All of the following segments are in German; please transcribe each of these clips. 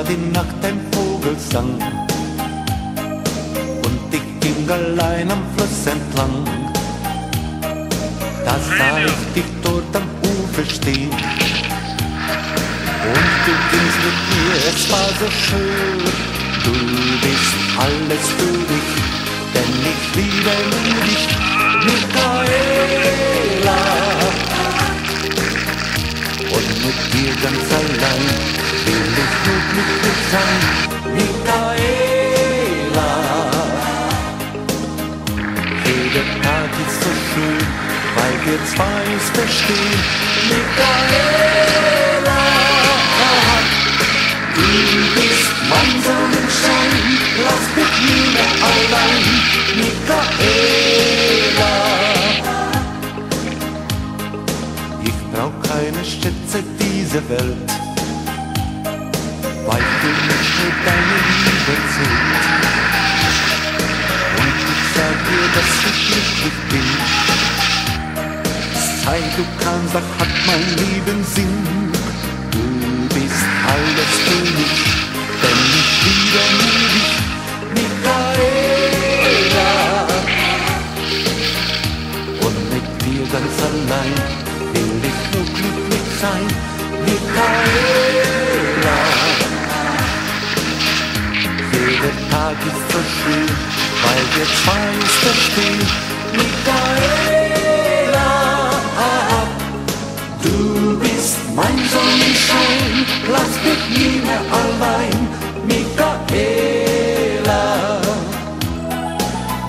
die Nacht ein Vogelsang und ich ging allein am Fluss entlang. Da sah ich dich dort am Ufer stehen und du gingst mit mir, es war so schön. Du bist alles für dich, denn ich liebe nur dich, Michaela. Und mit dir ganz allein will ich nur glücklich sein, Michaela. Jeder Tag ist so schön, weil wir zwei es verstehen, Michaela. Du bist mein Sonnenschein, lass mich nie mehr allein, Michaela. Ich brauch keine Schätze dieser Welt, weil du mich nur deine Liebe zählt. Und ich sag dir, dass ich glücklich bin. Sei du kannst, das hat mein Leben Sinn. Du bist alles für mich, denn ich liebe nur dich, Michaela. Und mit dir ganz allein will ich nur glücklich sein, Michaela. Jeder Tag ist so schön, weil wir zwei es verstehen, Michaela. Du bist mein Sonnenschein, lass mich nie mehr allein, Michaela.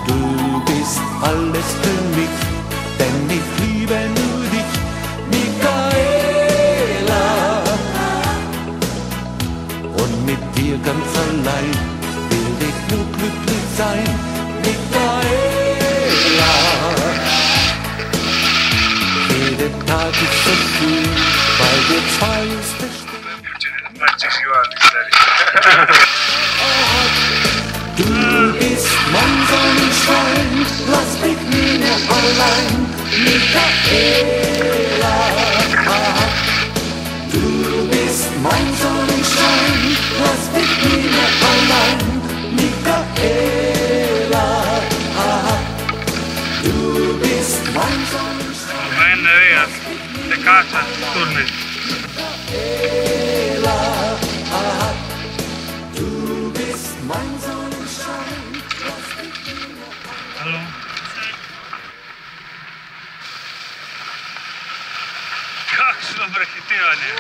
Du bist alles für mich, denn ich liebe nur dich, Michaela. Und mit dir ganz allein will ich nur glücklich sein, Michaela. Jeder Tag ist so schön, weil wir zwei es verstehen. Du bist mein Sonnenschein, lass mich nie mehr allein, Michaela. Du bist mein Sonnenschein, lass mich nie mehr allein, Michaela. Du bist mein Sonnenschein. Vem de veas, de casa, turnes. Michaela. Du bist mein Sonnenschein, lass mich nie mehr allein. Hallo. Как что прохитывали?